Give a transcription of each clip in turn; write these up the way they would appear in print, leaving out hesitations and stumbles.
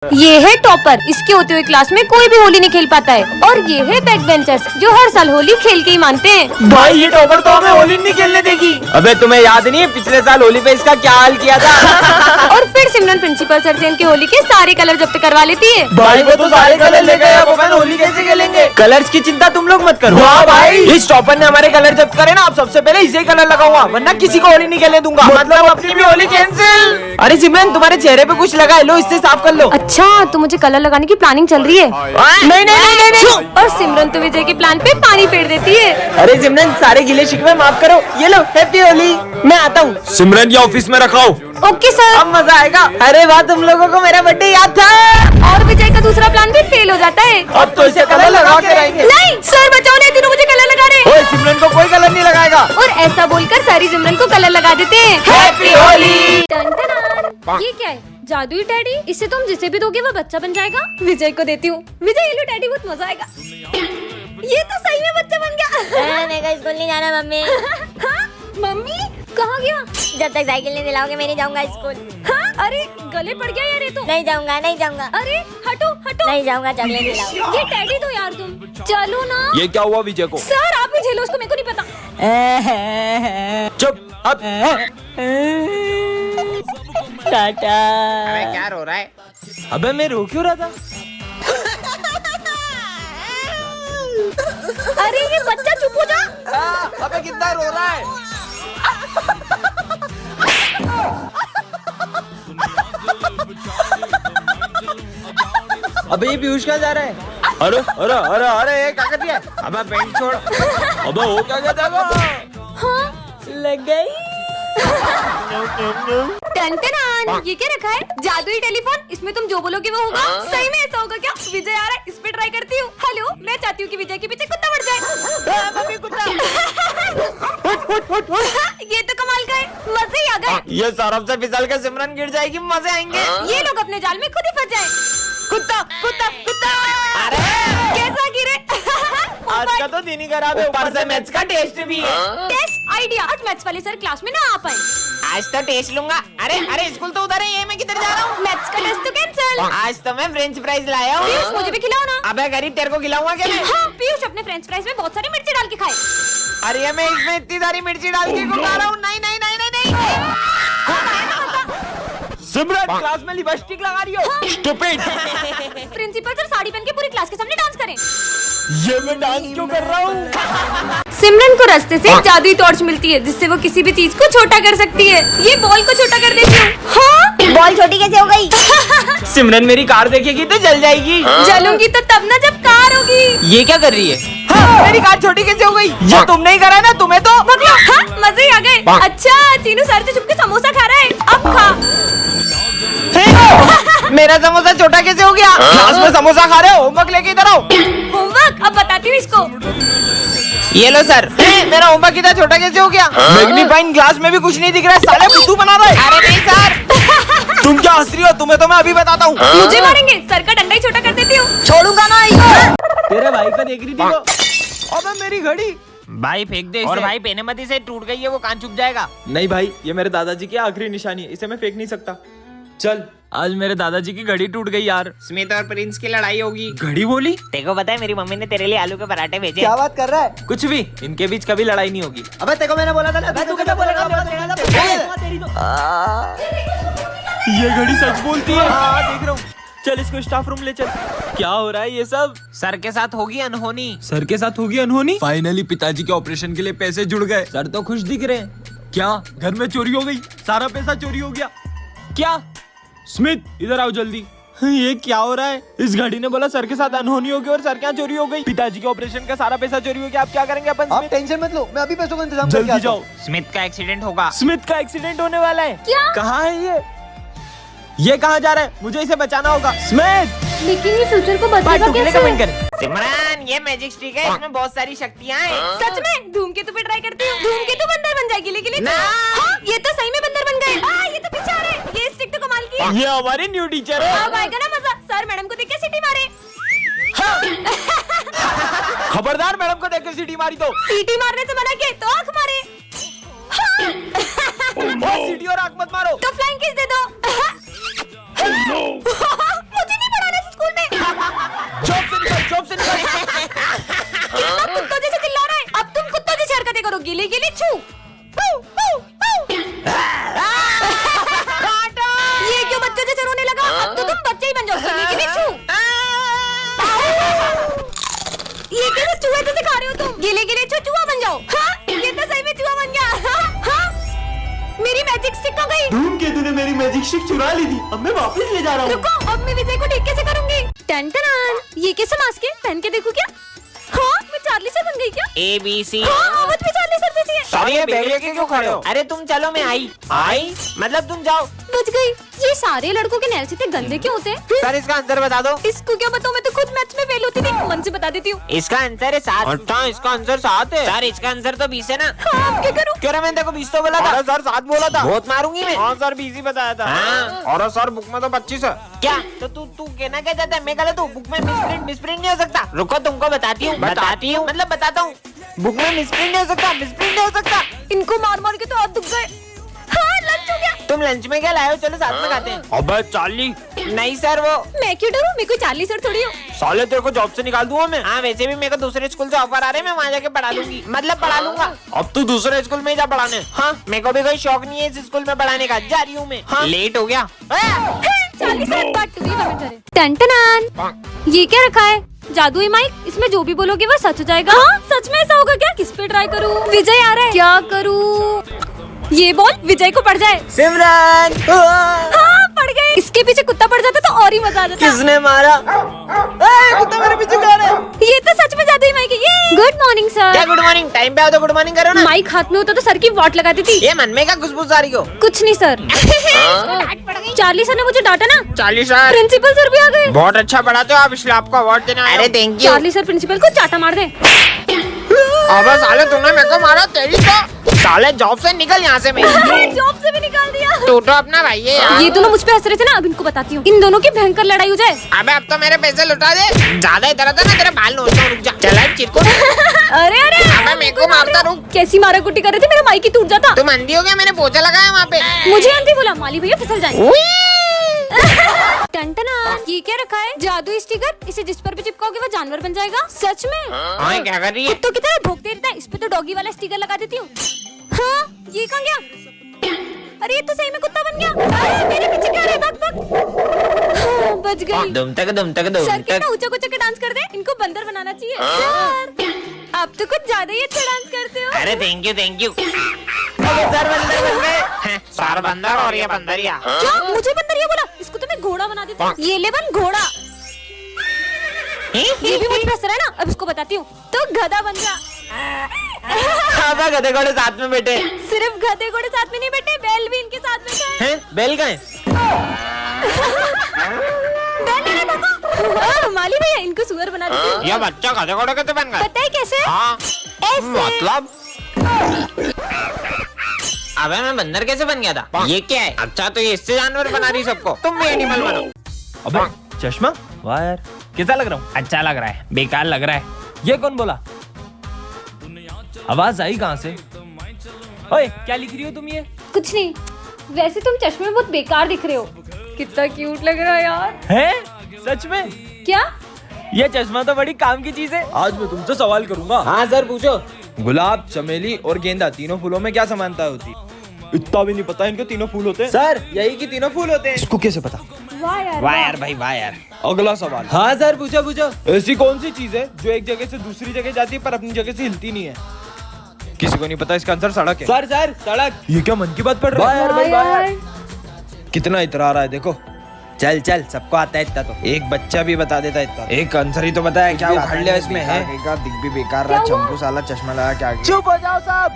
ये है टॉपर, इसके होते हुए क्लास में कोई भी होली नहीं खेल पाता है। और ये है बैक बेंचर्स जो हर साल होली खेल के ही मानते हैं। भाई ये टॉपर तो हमें होली नहीं खेलने देगी। अबे तुम्हें याद नहीं है पिछले साल होली पे इसका क्या हाल किया था। और फिर सिमरन प्रिंसिपल सर से इनके होली के सारे कलर जब्त करवा लेती है। भाई वो तो सारे कलर ले गए, अब अपन होली कैसे खेलेंगे। कलर्स की चिंता तुम लोग मत करो। वाह भाई, इस टॉपर ने हमारे कलर जब्त करे ना, अब सबसे पहले इसे कलर लगाऊंगा, वरना किसी को होली नहीं खेलने दूंगा। मतलब अपनी भी होली कैंसिल। अरे सिमरन तुम्हारे चेहरे पे कुछ लगा है, लो इससे साफ कर लो। अच्छा तो मुझे कलर लगाने की प्लानिंग चल रही है। नहीं नहीं नहीं नहीं। और सिमरन तो विजय के प्लान पे पानी फेर देती है। अरे सिमरन सारे गिले शिकवे माफ करो, ये लो हैप्पी होली। मैं आता हूँ। सिमरन ये ऑफिस में रखाओ। Okay sir. अब मजा आएगा। अरे वाह, तुम लोगों को मेरा बर्थडे याद था। और विजय का दूसरा प्लान भी फेल हो जाता है। अब तो इसे कलर लगा के रहेंगे। नहीं सर बचाओ, नहीं तीनों मुझे कलर लगा रहे। ओए सिमरन को कोई कलर नहीं लगाएगा। और ऐसा बोलकर सारी सिमरन को कलर लगा देते हैं। हैप्पी होली। ये क्या है? जादुई टैडी। इससे तुम जिसे भी दोगे वो बच्चा बन जाएगा। विजय को देती हूँ। विजय ये लो टैडी, बहुत मजा आएगा। ये तो सही में बच्चा बन गया। मैं कल स्कूल नहीं जाना मम्मी। हाँ? मम्मी कहाँ गया? जब तक साइकिल नहीं दिलाओगे मैं नहीं जाऊंगा स्कूल। हाँ? अरे गले पड़ गया यार ये तो। नहीं जाऊंगा नहीं जाऊंगा। अरे हटो हटो। नहीं जाऊंगा, चॉकलेट दिलाओ। ये टैडी दो यार तुम। चलो ना। ये क्या हुआ विजय को? सर आप ही झेलो उसको, मेरे को नहीं पता। चुप अब। टाटा। अरे क्या रो रहा है? अबे मैं रो क्यों रहा था? अरे ये बच्चा चुप हो जा। अबे कितना रो रहा है? अबे ये पीयूष कहाँ जा रहा है? अरे अरे अरे अरे ये क्या कर दिया? अबे पेंट छोड़। अबे वो क्या कहता है? हाँ लग गई। टन ये क्या रखा है? जादुई टेलीफोन। इसमें तुम जो बोलोगे वो होगा। सही में ऐसा होगा क्या? विजय आ रहा है, इस पे ट्राई करती हूँ। हेलो, मैं चाहती हूँ कि विजय के पीछे कुत्ता बढ़ जाए। मम्मी कुत्ता। ये तो कमाल का है, मजे ही आ गए। ये सौरभ से फिसल के सिमरन गिर जाएगी, मजे आएंगे। ये लोग अपने जाल में खुद ही फंस जाए। कुत्ता कुत्ता कुत्ता। अरे कैसा गिरे? आज का तो दिन ही खराब है, ऊपर से मैथ्स का टेस्ट भी है। Test idea. आज मैथ्स वाले सर क्लास में ना आ पाए। आज तो टेस्ट लूंगा। अरे अरे स्कूल तो उधर है, ये मैं किधर जा रहा हूँ? मैथ्स का टेस्ट तो कैंसिल। आज तो मैं फ्रेंच फ्राइज लाया हूँ। पीयूष मुझे भी खिलाओ ना। अबे गरीब, तेरे को खिलाऊंगा क्या मैं? हाँ पीयूष अपने फ्रेंच फ्राइज में बहुत सारी मिर्ची डाल के खाए। अरे मैं इसमें इतनी सारी मिर्ची डाल के क्यों खा रहा हूँ? नहीं नहीं नहीं नहीं नहीं। सिमरन क्लास में लिपस्टिक लगा रही हो। स्टूपिड। प्रिंसिपल सर साड़ी पहन के पूरी क्लास के सामने डांस करें। ये मैं डांस क्यों कर रहा हूँ? सिमरन को रास्ते से एक जादुई टॉर्च मिलती है जिससे वो किसी भी चीज को छोटा कर सकती है। ये बॉल को छोटा कर देती हूँ। हाँ? बॉल छोटी कैसे हो गई? सिमरन मेरी कार देखेगी तो जल जाएगी। जलूंगी तो तब ना जब कार होगी। ये क्या कर रही है? हाँ, मेरी कार छोटी कैसे हो गई? ये तुमने ही करा ना, तुम्हें तो। हाँ, मजे ही आ गए। अच्छा चीनू सर से छुप के समोसा खा रहा है, अब खा। मेरा समोसा छोटा कैसे हो गया? क्लास में समोसा खा रहे हो? होमवर्क लेके इधर आओ। होमवर्क अब बताती हूँ इसको। ये लो सर। मेरा होमवर्क इतना छोटा कैसे हो गया? मैग्नीफाइंग ग्लास में भी कुछ नहीं दिख रहा है, साले बुद्धू बना रहा है। अरे नहीं सर। तुम क्या हंस रही हो? तुम्हें तो मैं अभी बताता हूँ। मुझे मारेंगे, सर का डंडा ही छोटा कर देती हूँ। छोड़ूंगा ना। तेरे भाई का देख रही थी वो। अबे मेरी घड़ी। भाई फेंक दे और भाई पहने मत, इसे टूट गई है, वो कान चुप जाएगा। नहीं भाई, ये मेरे दादाजी की आखिरी निशानी है, इसे मैं फेंक नहीं सकता। चल, आज मेरे दादाजी की घड़ी टूट गई यार। स्मिथ और प्रिंस की लड़ाई होगी। घड़ी बोली? तेरे को पता है मेरी मम्मी ने तेरे लिए आलू के पराठे भेजे। क्या बात कर रहा है? कुछ भी, इनके बीच कभी लड़ाई नहीं होगी। अबे तेरे को मैंने बोला था ना। तू कैसे बोलेगा? ये घड़ी सच बोलती है। हाँ देख रहा हूँ। चल इसको स्टाफ रूम ले चल। क्या हो रहा है ये सब? सर के साथ होगी अनहोनी। सर के साथ होगी अनहोनी? फाइनली पिताजी के ऑपरेशन के लिए पैसे जुड़ गए। सर तो खुश दिख रहे हैं। क्या घर में चोरी हो गई? सारा पैसा चोरी हो गया क्या? स्मिथ इधर आओ जल्दी। ये क्या हो रहा है? इस घड़ी ने बोला सर के साथ अनहोनी होगी और सर क्या चोरी हो गई? पिताजी के ऑपरेशन का सारा पैसा चोरी हो गया। आप क्या करेंगे अपन? आप टेंशन मत लो, मैं अभी पैसों का इंतजाम करके जल्दी आता जाओ। हूँ। स्मिथ का एक्सीडेंट होगा। स्मिथ का एक्सीडेंट होने वाला है। क्या? कहाँ है ये कहाँ जा रहा है? मुझे इसे बचाना होगा। स्मिथ लेकिन ये फ्यूचर को बचाएगा कैसे? कमेंट कर। सिमरन ये मैजिक स्टिक है, इसमें बहुत सारी शक्तियाँ हैं। सच में? धूमकेतु पे ट्राई करती हूँ। धूमकेतु बंदर बन जाएगी लेकिन ना। हाँ, ये तो सही में बंदर बन गए। ये तो पीछे आ रहे हैं। ये स्टिक तो कमाल की है। ये हमारी न्यू टीचर है। अब आएगा ना मजा। सर मैडम को देख के सीटी मारे। खबरदार, मैडम को देख के सीटी मारी तो। सीटी मारने से मना किया तो आँख मारे। सीटी और आंख मत मारो। तो फ्लाइंग किस दे दो। मुझे जाओ। हाँ, ये तो सही में चूहा बन गया। हाँ, मेरी मैजिक स्टिक कहाँ गई? धूमकेतु ने मेरी मैजिक स्टिक चुरा ली थी, अब मैं वापस ले जा रहा हूँ। रुको, अब मैं विजय को ठीक कैसे करूंगी? टन-टन, ये कैसे मास्क है? पहन के देखूं क्या? हाँ, मैं चार्ली सर बन गई क्या? ABC। हाँ, आवाज भी चार्ली सर जैसी है। सॉरी, ये बैग लेके क्यों खड़े हो? अरे तुम चलो, मैं आई मतलब तुम जाओ। बच गई। ये सारे लड़कों के नेल्स इतने गंदे क्यों होते हैं? सर इसका आंसर बता दो। इसको क्या बताऊं, मैं तो खुद मैथ्स में फेल होती थी। मन से बता देती हूँ। इसका आंसर है 7। अच्छा, इसका आंसर 7 है। सर इसका आंसर तो 20 है ना। हाँ, अब क्या करूं? क्यों रे, मैंने देखो 20 तो बोला था। अरे सर 7 बोला था। बहुत मारूंगी मैं। हाँ सर 20 ही बताया था। हाँ। और सर बुक में तो 25 है। क्या तो तू कहना क्या चाहता है? मैं गलत हूँ? बुक में मिसप्रिंट नहीं हो सकता। रुको तुमको बताती हूँ मतलब बताता हूँ। बुक में मिसप्रिंट नहीं हो सकता। इनको मार मार के तो हाथ दुख गए। हाँ, लंच हो गया। तुम लंच में क्या लाए हो? चलो साथ में खाते हैं। अबे चार्ली, नहीं सर, वो मैं क्यों डरूं? मैं कोई चार्ली सर थोड़ी हूँ। साले तेरे को जॉब से निकाल दूंगा मैं। हाँ, वैसे भी मेरे को दूसरे स्कूल से ऑफर आ रहे हैं, मैं वहाँ जाके पढ़ा लूंगी। मतलब पढ़ा लूंगा। अब तू दूसरे स्कूल में ही जा पढ़ाने। हाँ, मेरे को भी कोई शौक नहीं है इस स्कूल में पढ़ाने का। जा रही हूँ मैं। हाँ, लेट हो गया। चार्ली सर बात टू टन-टन, ये क्या रखा है? जादुई माइक। इसमें जो भी बोलोगे वो सच हो जाएगा। हाँ, सच में ऐसा होगा क्या? किस पे ट्राई करूँ? विजय आ रहा है, क्या करूँ? ये बॉल विजय को पड़ जाए। सिमरन, हाँ, पड़ गए। इसके पीछे कुत्ता पड़ जाता तो और ही मजा आ जाता। किसने मारा? कुत्ता मेरे पीछे जा रहा है। ये तो सच में जादुई माइक है। ये गुड मॉर्निंग क्या सर। Good morning? टाइम पे आओ तो गुड मॉर्निंग करो ना। माइक हाथ में होता तो सर की वाट लगा देती। ये मन में क्या खुशबू आ रही हो? कुछ नहीं सर। चार्ली सर ने मुझे डांटा ना। चार्ली सर प्रिंसिपल सर भी आ गए। बहुत अच्छा पढ़ाते हो आप, इसलिए आपको अवार्ड देना है। अरे thank you. Charlie sir principal को चाटा मार दे। अबे साले तुमने मेरे को मारा, तेरी तो। साले जॉब से निकल यहाँ से। मैं जॉब से भी निकाल दिया। टूटो अपना भाई है यार। ये दोनों मुझ पे हंस रहे थे ना, अब इनको बताती हूँ। इन दोनों की भयंकर लड़ाई हो जाए। अबे अब तो मेरे पैसे लुटा दे। ज्यादा इधर था ना, तेरे बाल नोचता हूँ। रुक जा। चला चिरकुट। अरे अरे, अबे मेरे को मारता, रुक। कैसी मारा कुटी कर रहे थे, मेरा माइक ही टूट जाता। तुम अंधी हो गया? मैंने पोछा लगाया वहाँ पे। मुझे आंटी बोला, माली भैया फिसल जाएंगे। टन-टना, ये क्या रखा है? जादुई स्टिकर। इसे जिस पर भी चिपकाओगे वो जानवर बन जाएगा। सच में? हाँ, क्या कर रही है? कुत्तों की तरह भौंकते रहता है। इस पे तो डॉगी वाला स्टिकर लगा देती हूँ। हाँ, ये कहाँ गया? अरे ये तो सही में कुत्ता बन गया। अरे, मेरे पीछे क्या रहा है? भाग भाग। हाँ, बच गई। दुम तक सर कितना ऊंचा ऊंचा के डांस कर दे। इनको बंदर बनाना चाहिए। सर, आप तो कुछ ज्यादा ही अच्छा डांस करते हो। अरे थैंक यू। सर बंदर बन गए। सर बंदर और ये बंदरिया। क्या? मुझे बंदरिया बोला? इसको तो मैं घोड़ा बना देती हूँ। ये ले बन घोड़ा। ये भी मुझ पे हंस रहा है ना, अब इसको बताती हूँ। तो गधा बन जा। अबे गधे घोड़े साथ में बैठे सिर्फ गधे घोड़े साथ में नहीं बैठे, बैल भी इनके साथ बैठे हैं। हैं? बैल का है? बैल नहीं देखो। माली भैया, इनको सुअर बना देती हूँ। ये बच्चा गधे घोड़े कैसे बन गए? पता है कैसे? हाँ, ऐसे। मतलब अबे मैं बंदर कैसे बन गया था? ये क्या है? अच्छा तो ये इससे जानवर बना रही सबको। तुम भी एनिमल बनो। अबे चश्मा, वाह यार कैसा लग रहा हूँ? अच्छा लग रहा है, बेकार लग रहा है। ये कौन बोला? आवाज आई कहाँ से? ओए क्या लिख रही हो तुम ये? कुछ नहीं, वैसे तुम चश्मे में बहुत बेकार दिख रहे हो। कितना क्यूट लग रहा है यार। हैं? सच में? क्या? ये चश्मा तो बड़ी काम की चीज है। आज मैं तुमसे सवाल करूंगा। हाँ सर पूछो। गुलाब, चमेली और गेंदा तीनों फूलों में क्या समानता होती है? इतना भी नहीं पता इनके तीनों फूल होते हैं। सर यही कि तीनों फूल होते हैं। इसको कैसे पता? वाह यार, वाह यार भाई, वाह यार। अगला सवाल। हाँ सर पूछो। ऐसी कौन सी चीज है जो एक जगह से दूसरी जगह जाती है पर अपनी जगह से हिलती नहीं है? किसी को नहीं पता, इसका आंसर सड़क है। सर सड़क। ये क्या मन की बात पढ़ रहा है? यार भाई, वाह यार। कितना इतरा रहा है देखो। चल सबको आता है इतना तो। एक बच्चा भी बता देता इतना। एक आंसर ही तो बताया, क्या उखाड़ लिया इसमें है? दिख भी बेकार क्या रहा। हुआ? चंपू साला चश्मा लगा के आ गया। चुप हो जाओ साहब।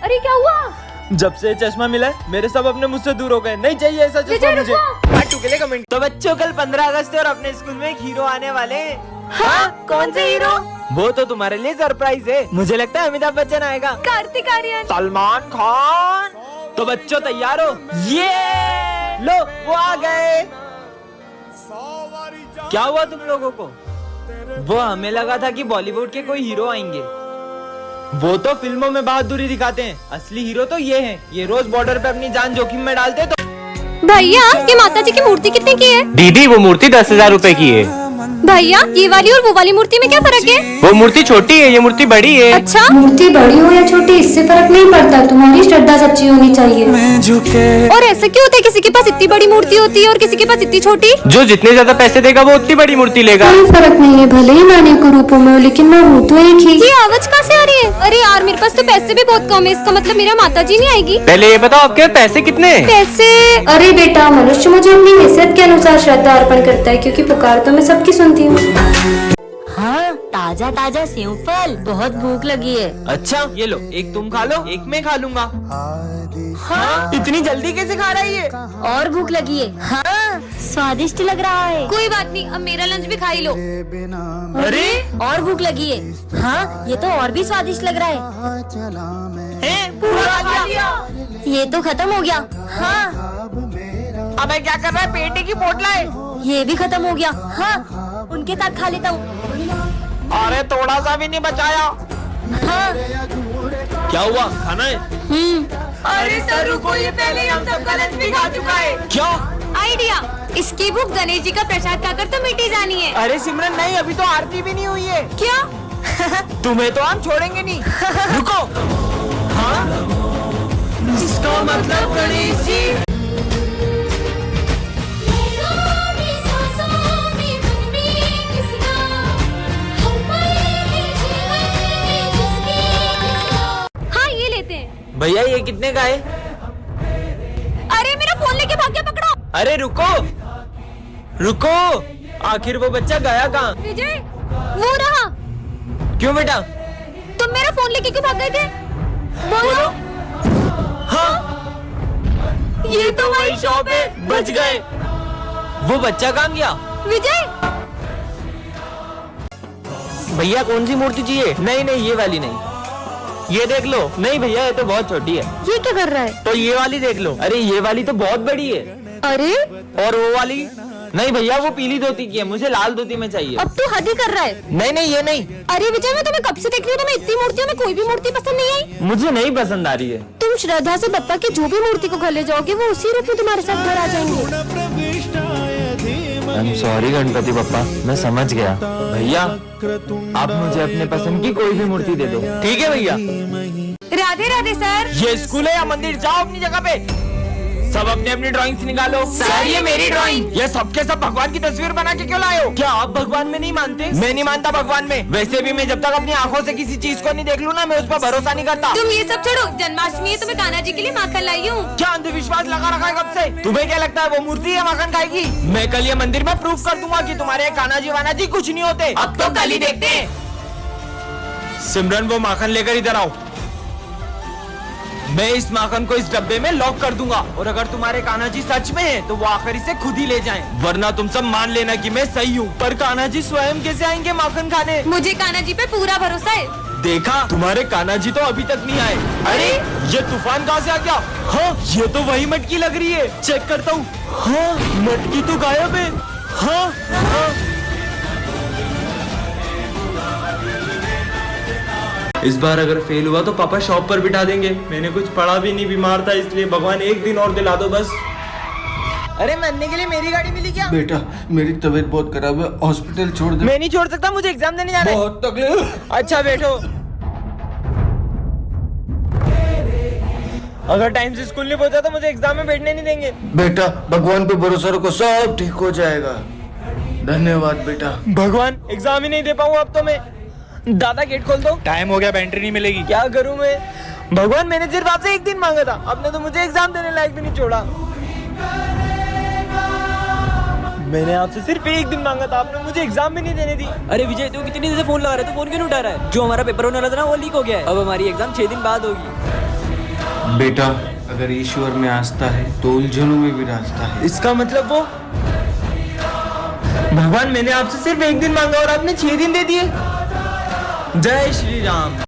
अरे क्या हुआ? जब से चश्मा मिला है, मेरे सब अपने मुझसे दूर हो गए। नहीं चाहिए ऐसा चश्मा विजय मुझे। रुको। पार्ट 2 के लिए कमेंट। तो बच्चों कल 15 अगस्त है और अपने स्कूल में एक हीरो आने वाले हैं। हाँ, कौन से हीरो? वो तो तुम्हारे लिए सरप्राइज है। मुझे लगता है अमिताभ बच्चन आएगा। कार्तिक आर्यन। सलमान खान। तो बच्चों तैयार हो? ये लो वो आ गए। क्या हुआ तुम लोगों को? वो हमें लगा था कि बॉलीवुड के कोई हीरो आएंगे। वो तो फिल्मों में बहादुरी दिखाते हैं, असली हीरो तो ये हैं। ये रोज बॉर्डर पे अपनी जान जोखिम में डालते तो। भैया, ये माता जी की मूर्ति कितने की है? दीदी वो मूर्ति 10,000 रुपए की है। भैया ये वाली और वो वाली मूर्ति में क्या फर्क है? वो मूर्ति छोटी है, ये मूर्ति बड़ी है। अच्छा, मूर्ति बड़ी हो या छोटी इससे फर्क नहीं पड़ता, तुम्हारी श्रद्धा सच्ची होनी चाहिए। और ऐसा क्यों होता है किसी के पास इतनी बड़ी मूर्ति होती है और किसी के पास इतनी छोटी? जो जितने ज्यादा पैसे देगा वो उतनी बड़ी मूर्ति लेगा। कोई फर्क नहीं है, भले ही नानी को रूपों में हो लेकिन मैं हूँ तो एक ही। ये आवाज कहाँ से आ रही है? अरे यार मेरे पास तो पैसे भी बहुत कम है, इसका मतलब मेरा माता जी नहीं आएगी। पहले ये बताओ आपके पैसे कितने हैं? पैसे अरे बेटा, मनुष्य मुझे अपनी हैसियत के अनुसार श्रद्धा अर्पण करता है, क्योंकि पुकार तो मैं सबकी सुनती हूँ। हाँ, ताजा ताजा सेव फल, बहुत भूख लगी है। अच्छा ये लो, एक तुम खा लो, एक मैं खा लूंगा। हाँ, इतनी जल्दी कैसे खा रहा है ये? और भूख लगी है। हाँ, स्वादिष्ट लग रहा है। कोई बात नहीं, अब मेरा लंच भी खा ही लो। अरे और भूख लगी है। हाँ, ये तो और भी स्वादिष्ट लग रहा है। पूरा खा लिया। ये तो खत्म हो गया। हाँ, अबे क्या कर रहा है? पेटे की पोटला है। ये भी खत्म हो गया। हाँ, उनके साथ खा लेता हूँ। अरे थोड़ा सा भी नहीं बचाया। हाँ, क्या हुआ, खाना है? अरे सर रुको, ये पहले ही हम सबका लंच भी खा चुका है। क्या? आइडिया, इसकी भूख गणेश जी का प्रसाद खाकर तो मिटी जानी है। अरे सिमरन नहीं, अभी तो आरती भी नहीं हुई है। क्या? तुम्हें तो हम छोड़ेंगे नहीं। रुको। हाँ, इसका मतलब गणेश जी। हाँ ये लेते हैं। भैया ये कितने का है? अरे मेरा फोन लेके भाग गया, पकड़ो। अरे रुको रुको, आखिर वो बच्चा गया कहाँ? विजय, वो रहा। क्यों बेटा? तुम मेरा फोन लेके क्यों भाग गए थे? बोलो। हाँ, ये तो वही शॉप है। बच गए। वो बच्चा कहाँ गया? विजय, भैया कौन सी मूर्ति चाहिए? नहीं नहीं ये वाली नहीं, ये देख लो। नहीं भैया ये तो बहुत छोटी है। ये क्या कर रहा है? तो ये वाली देख लो। अरे ये वाली तो बहुत बड़ी है। अरे और वो वाली? नहीं भैया वो पीली धोती की है, मुझे लाल धोती में चाहिए। अब तू हद ही कर रहा है। नहीं नहीं ये नहीं। अरे विजय, मैं तुम्हें कब से देख रही हूँ, तुम्हें इतनी मूर्तियों में कोई भी मूर्ति पसंद नहीं आई। मुझे नहीं पसंद आ रही है। तुम श्रद्धा से बप्पा की जो भी मूर्ति को घर ले जाओगे वो उसी रूप में तुम्हारे साथ घर आ जाएंगे। I'm sorry गणपति बप्पा, मैं समझ गया। भैया आप मुझे अपने पसंद की कोई भी मूर्ति दे दो। ठीक है भैया। राधे राधे सर। ये स्कूल है या मंदिर? जाओ अपनी जगह पे। सब अपनी अपनी ड्राइंग्स निकालो। सर ये मेरी ड्राइंग। ये सबके सब भगवान की तस्वीर बना के क्यों लाए हो? क्या आप भगवान में नहीं मानते? मैं नहीं मानता भगवान में। वैसे भी मैं जब तक अपनी आंखों से किसी चीज को नहीं देख लूँ ना, मैं उस पर भरोसा नहीं करता। तुम ये सब छोड़ो, जन्माष्टमी है तो मैं कान्हा जी के लिए माखन लाई हूँ। क्या अंधविश्वास लगा रखा है कब से? तुम्हें क्या लगता है वो मूर्ति है माखन खाएगी? मैं कल ये मंदिर में प्रूफ कर दूंगा कि तुम्हारे कान्हा जी वाना जी कुछ नहीं होते। अब तो कल ही देखते हैं। सिमरन वो माखन लेकर इधर आओ। मैं इस माखन को इस डब्बे में लॉक कर दूंगा, और अगर तुम्हारे कान्हा जी सच में हैं, तो वो आखिर इसे खुद ही ले जाएं, वरना तुम सब मान लेना कि मैं सही हूँ। पर कान्हा जी स्वयं कैसे आएंगे माखन खाने? मुझे कान्हा जी पे पूरा भरोसा है। देखा, तुम्हारे कान्हा जी तो अभी तक नहीं आए। अरे ये तूफान कहाँ से आ गया? हाँ ये तो वही मटकी लग रही है, चेक करता हूँ। हाँ मटकी तो गायब है। हाँ, हाँ। इस बार अगर फेल हुआ तो पापा शॉप पर बिठा देंगे। मैंने कुछ पढ़ा भी नहीं, बीमार था, इसलिए भगवान एक दिन और दिला दो बस। अरे मरने के लिए मेरी गाड़ी मिली क्या? बेटा मेरी तबीयत बहुत खराब है, हॉस्पिटल छोड़ दे। मैं नहीं छोड़ सकता, मुझे एग्जाम देने जाना है। बहुत तकलीफ। अच्छा बैठो। अगर टाइम से स्कूल नहीं पहुंचा तो मुझे एग्जाम में बैठने नहीं देंगे। बेटा भगवान पे भरोसा रखो, सब ठीक हो जाएगा। धन्यवाद बेटा। भगवान एग्जाम ही नहीं दे पाऊँ अब तो मैं। दादा गेट खोल दो। टाइम हो गया, बैटरी नहीं मिलेगी। क्या करूं मैं? भगवान मैंने सिर्फ आपसे एक दिन मांगा था, आपने तो मुझे एग्जाम देने लायक भी नहीं छोड़ा। मैंने आपसे सिर्फ एक दिन मांगा था, आपने मुझे एग्जाम भी नहीं देने दी। अरे विजय, तू कितनी देर से फोन लगा रहा है? तू फोन क्यों नहीं उठा रहा है? जो हमारा पेपर होने वाला था ना वो लीक हो गया है। अब हमारी एग्जाम 6 दिन बाद होगी। बेटा अगर ईश्वर में आस्था है तो उलझनों में भी रास्ता है। इसका मतलब वो भगवान मैंने आपसे सिर्फ एक दिन मांगा और आपने 6 दिन दे दिए। जय श्री राम।